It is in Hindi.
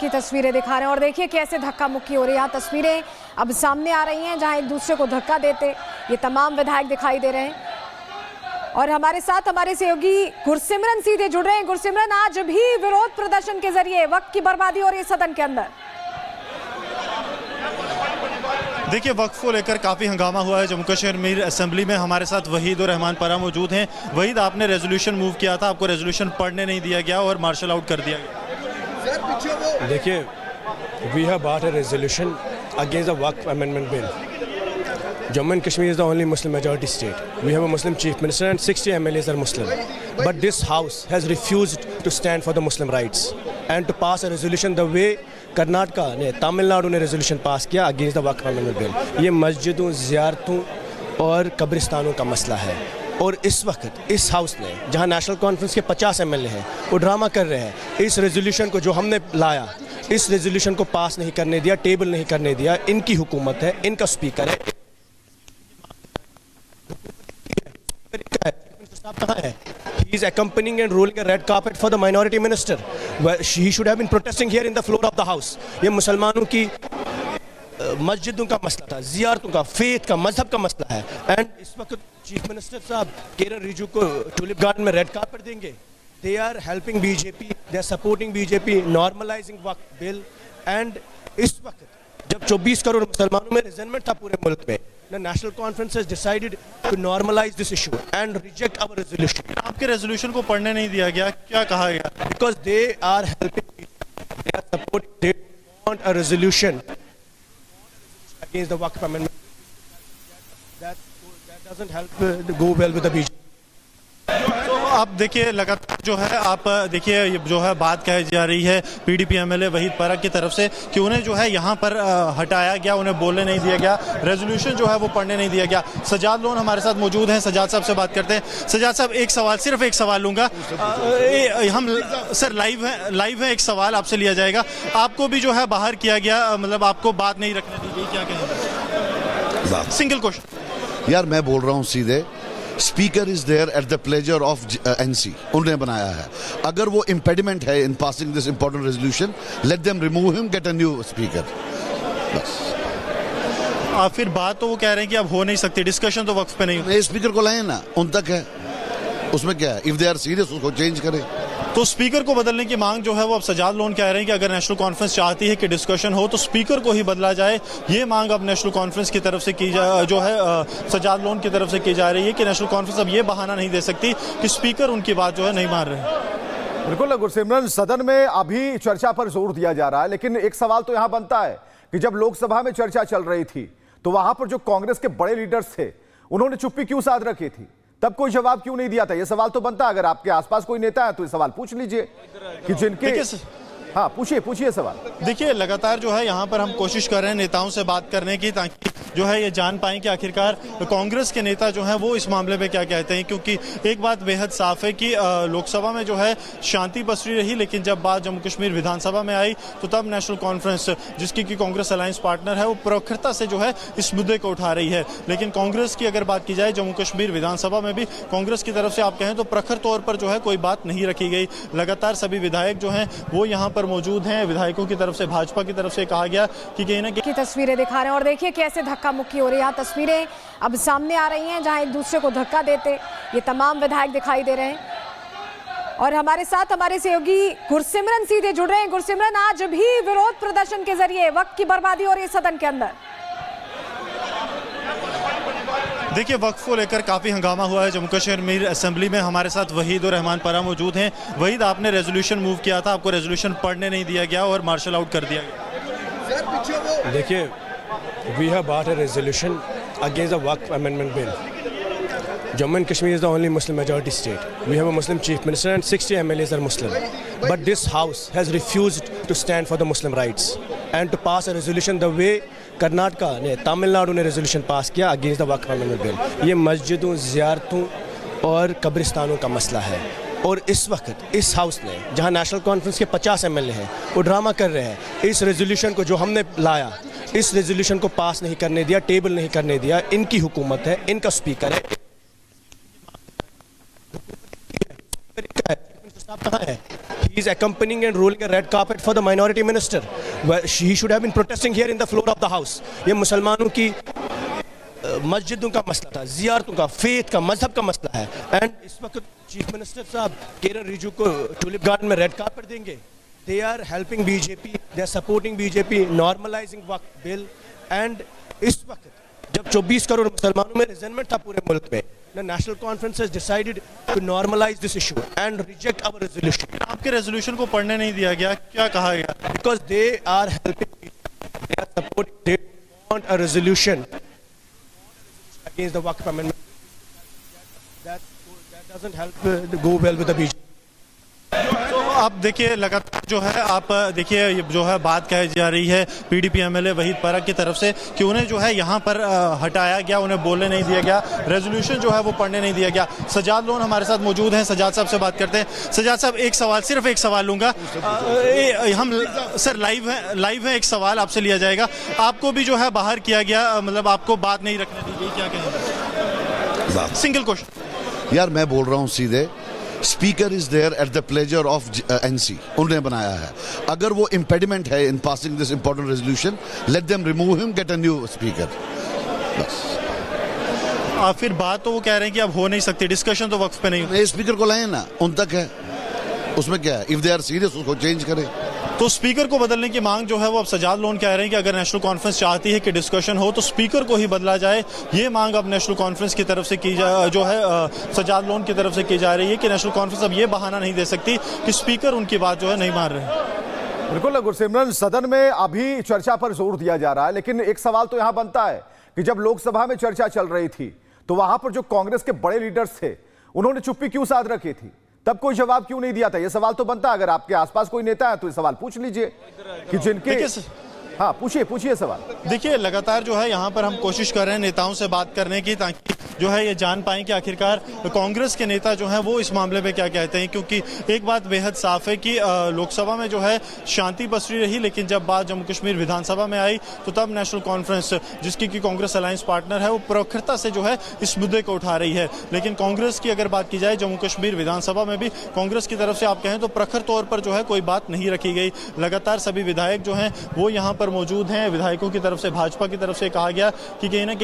की तस्वीरें दिखा रहे हैं और देखिए कैसे धक्का मुक्की हो रही है। तस्वीरें अब सामने आ रही हैं जहां एक दूसरे को धक्का देते ये तमाम विधायक दिखाई दे रहे हैं और हमारे साथ हमारे सहयोगी गुरसिमरन सीधे जुड़ रहे हैं। गुरसिमरन, आज भी विरोध प्रदर्शन के जरिए वक्त की बर्बादी हो रही है सदन के अंदर। देखिए, वक्फ को लेकर काफ़ी हंगामा हुआ है जम्मू कश्मीर असेंबली में। हमारे साथ वहीद और रहमान परा मौजूद हैं। वहीद, आपने रेजोल्यूशन मूव किया था, आपको रेजोल्यूशन पढ़ने नहीं दिया गया और मार्शल आउट कर दिया गया। देखिए, we have brought a resolution against the Waqf Amendment Bill. Jammu and Kashmir is the only Muslim majority state. We have a Muslim chief minister and 60 MLAs are Muslim. But this house has refused to stand for the Muslim rights and to pass a resolution the way Karnataka ने, तमिलनाडु ने रेजोल्यूशन पास किया against the Waqf amendment bill. ये मस्जिदों, ज़ियारतों और कब्रिस्तानों का मसला है और इस वक्त इस हाउस ने, जहां नेशनल कॉन्फ्रेंस के 50 MLA हैं, वो ड्रामा कर रहे हैं। इस रेजोल्यूशन को जो हमने लाया, इस रेजोल्यूशन को पास नहीं करने दिया, टेबल नहीं करने दिया। इनकी हुकूमत है, इनका स्पीकर है। कहाँ है? He is accompanying and rolling a red carpet for the minority minister. He should have been protesting here in the floor of the house. ये मुसलमानों की मस्जिदों का मसला था, ज़ियारतों का, फेथ का, मजहब का मसला है। एंड इस वक्त चीफ मिनिस्टर साहब किरण रिजिजू को टूलिप गार्डन में रेड कार्पेट देंगे। They are helping BJP, they are supporting BJP, normalizing Waqf bill. And इस वक्त जब 24 करोड़ मुसलमानों में रिजेंटमेंट था पूरे मुल्क में, the national conference has decided to normalize this issue and reject our resolution. आपके रेजोल्यूशन को पढ़ने नहीं दिया गया, क्या कहा गया? Because they are helping, they are supporting, they want a resolution against the Waqf Amendment. That doesn't help go well with the BJP. तो आप देखिए, लगातार जो है, आप देखिए, ये जो है बात कही जा रही है PDP MLA वहीद परा की तरफ से कि उन्हें जो है यहाँ पर हटाया गया, उन्हें बोलने नहीं दिया गया, रेजोल्यूशन जो है वो पढ़ने नहीं दिया गया। सजाद लोन हमारे साथ मौजूद हैं, सजाद साहब से बात करते हैं। सजाद साहब, एक सवाल, सिर्फ एक सवाल लूँगा। हम सर लाइव है, एक सवाल आपसे लिया जाएगा। आपको भी जो है बाहर किया गया, मतलब आपको बात नहीं रखने दी गई, क्या कहेंगे? Single question. यार मैं बोल रहा हूँ सीधे, speaker is there at the pleasure of NC, उन्होंने बनाया है। अगर वो इम्पेडिमेंट है in passing this important resolution, let them remove him, get a new speaker. बस। फिर बात तो वो कह रहे हैं कि अब हो नहीं सकती, डिस्कशन तो वक्फ पे नहीं। नए स्पीकर को लाए ना, उन तक है, उसमें क्या है? इफ दे आर सीरियस, उसको चेंज करें। तो स्पीकर को बदलने की मांग जो है वो अब सजाद लोन कह रहे हैं कि अगर नेशनल कॉन्फ्रेंस चाहती है कि डिस्कशन हो तो स्पीकर को ही बदला जाए। ये मांग अब नेशनल कॉन्फ्रेंस की तरफ से की जो है सजाद लोन की तरफ से की जा रही है कि नेशनल कॉन्फ्रेंस अब ये बहाना नहीं दे सकती कि स्पीकर उनकी बात जो है नहीं मान रहे। बिल्कुल गुरसिमरन, सदन में अभी चर्चा पर जोर दिया जा रहा है, लेकिन एक सवाल तो यहां बनता है कि जब लोकसभा में चर्चा चल रही थी तो वहां पर जो कांग्रेस के बड़े लीडर्स थे उन्होंने चुप्पी क्यों साध रखी थी? तब कोई जवाब क्यों नहीं दिया था? यह सवाल तो बनता है। अगर आपके आसपास कोई नेता है तो ये सवाल पूछ लीजिए कि जिनके, हाँ पूछिए सवाल। देखिए, लगातार जो है यहाँ पर हम कोशिश कर रहे हैं नेताओं से बात करने की, ताकि जो है ये जान पाएं कि आखिरकार कांग्रेस के नेता जो हैं वो इस मामले में क्या कहते हैं। क्योंकि एक बात बेहद साफ है कि लोकसभा में जो है शांति बसरी रही, लेकिन जब बात जम्मू कश्मीर विधानसभा में आई तो तब नेशनल कॉन्फ्रेंस, जिसकी की कांग्रेस अलायंस पार्टनर है, वो प्रखरता से जो है इस मुद्दे को उठा रही है। लेकिन कांग्रेस की अगर बात की जाए जम्मू कश्मीर विधानसभा में भी कांग्रेस की तरफ से आप कहें तो प्रखर तौर पर जो है कोई बात नहीं रखी गई। लगातार सभी विधायक जो हैं वो यहाँ पर मौजूद हैं। विधायकों की तरफ से, भाजपा की तरफ से कहा गया कि कहीं ना कहीं की तस्वीरें दिखा रहे हैं और देखिए कैसे धक्का मुक्की हो रही है। तस्वीरें अब सामने आ रही हैं जहां एक दूसरे को धक्का देते ये तमाम विधायक दिखाई दे रहे हैं और हमारे साथ हमारे सहयोगी गुरसिमरन सीधे जुड़ रहे हैं। गुरसिमरन, आज भी विरोध प्रदर्शन के जरिए वक्त की बर्बादी हो रही है सदन के अंदर। देखिए, वक्फ को लेकर काफ़ी हंगामा हुआ है जम्मू कश्मीर असेंबली में। हमारे साथ वहीद और रहमान परा मौजूद हैं। वहीद, आपने रेजोल्यूशन मूव किया था, आपको रेजोल्यूशन पढ़ने नहीं दिया गया और मार्शल आउट कर दिया गया। देखिए, we have brought a resolution against the Waqf Amendment Bill. Jammu and Kashmir is the only Muslim majority state. We have a Muslim chief minister and 60 MLAs are Muslim. But this house has refused to stand for the Muslim rights and to pass a resolution the way Karnataka ने, तमिलनाडु ने रेजोल्यूशन पास किया against the Waqf amendment bill. ये मस्जिदों, ज़ियारतों और कब्रिस्तानों का मसला है और इस वक्त इस हाउस ने, जहां नेशनल कॉन्फ्रेंस के 50 MLA हैं, वो ड्रामा कर रहे हैं। इस रेजोल्यूशन को जो हमने लाया, इस रेजोल्यूशन को पास नहीं करने दिया, टेबल नहीं करने दिया। इनकी हुकूमत है, इनका स्पीकर है। कहाँ है? He's accompanying and rolling a red carpet for the minority minister. He should have been protesting here in the floor of the house. ये मुसलमानों की मस्जिदों का मसला था, ज़ियारतों का, फेथ का, मजहब का मसला है. एंड इस वक्त चीफ मिनिस्टर साहब किरण रिजिजू को टूलिप गार्डन में रेड कार्पेट देंगे. They are helping BJP, they are supporting BJP, normalizing Waqf bill. And इस वक्त जब 24 करोड़ मुसलमानों में रिजेंटमेंट था पूरे मुल्क में, the national conference has decided to normalize this issue and reject our resolution. आपके रेजोल्यूशन को पढ़ने नहीं दिया गया, क्या कहा गया? Because they are helping, they are supporting, they want a resolution against the Waqf amendment. That doesn't help go well with the BJP. तो आप देखिए लगातार जो है आप देखिए ये जो है बात कही जा रही है पीडीपी एमएलए वहीद परक की तरफ से कि उन्हें जो है यहाँ पर हटाया गया, उन्हें बोलने नहीं दिया गया, रेजोल्यूशन जो है वो पढ़ने नहीं दिया गया. सजाद लोन हमारे साथ मौजूद हैं, सजाद साहब से बात करते हैं. सजाद साहब एक सवाल, सिर्फ एक सवाल लूंगा. हम सर लाइव है, एक सवाल आपसे लिया जाएगा. आपको भी जो है बाहर किया गया, मतलब आपको बात नहीं रखने दी गई, क्या कहेंगे? Single question. यार मैं बोल रहा हूँ सीधे, speaker is there at the pleasure of NC. उन्होंने बनाया है. अगर वो इम्पेडिमेंट है in passing this important resolution, let them remove him, get a new speaker. बस. फिर बात तो वो कह रहे हैं कि अब हो नहीं सकती, डिस्कशन तो वक्फ पे नहीं. नए स्पीकर को लाए ना, उन तक है, उसमें क्या है? इफ दे आर सीरियस उसको चेंज करें. तो स्पीकर को बदलने की मांग जो है वो अब सजाद लोन कह रहे हैं कि अगर नेशनल कॉन्फ्रेंस चाहती है कि डिस्कशन हो तो स्पीकर को ही बदला जाए. ये मांग अब नेशनल कॉन्फ्रेंस की तरफ से की जो है सजाद लोन की तरफ से की जा रही है कि नेशनल कॉन्फ्रेंस अब ये बहाना नहीं दे सकती कि स्पीकर उनकी बात जो है नहीं मान रहे. बिल्कुल गुरसिमरन, सदन में अभी चर्चा पर जोर दिया जा रहा है, लेकिन एक सवाल तो यहां बनता है कि जब लोकसभा में चर्चा चल रही थी तो वहां पर जो कांग्रेस के बड़े लीडर्स थे उन्होंने चुप्पी क्यों साध रखी थी? तब कोई जवाब क्यों नहीं दिया था? यह सवाल तो बनता है. अगर आपके आसपास कोई नेता है तो ये सवाल पूछ लीजिए कि जिनके. हाँ पूछिए सवाल. देखिए लगातार जो है यहाँ पर हम कोशिश कर रहे हैं नेताओं से बात करने की, ताकि जो है ये जान पाएं कि आखिरकार कांग्रेस के नेता जो हैं वो इस मामले पे क्या कहते हैं. क्योंकि एक बात बेहद साफ है कि लोकसभा में जो है शांति पसरी रही, लेकिन जब बात जम्मू कश्मीर विधानसभा में आई तो तब नेशनल कॉन्फ्रेंस, जिसकी की कांग्रेस अलायंस पार्टनर है, वो प्रखरता से जो है इस मुद्दे को उठा रही है. लेकिन कांग्रेस की अगर बात की जाए जम्मू कश्मीर विधानसभा में भी कांग्रेस की तरफ से आप कहें तो प्रखर तौर पर जो है कोई बात नहीं रखी गई. लगातार सभी विधायक जो हैं वो यहाँ पर मौजूद हैं. विधायकों की तरफ से, भाजपा की तरफ से कहा गया कि कहीं ना कहीं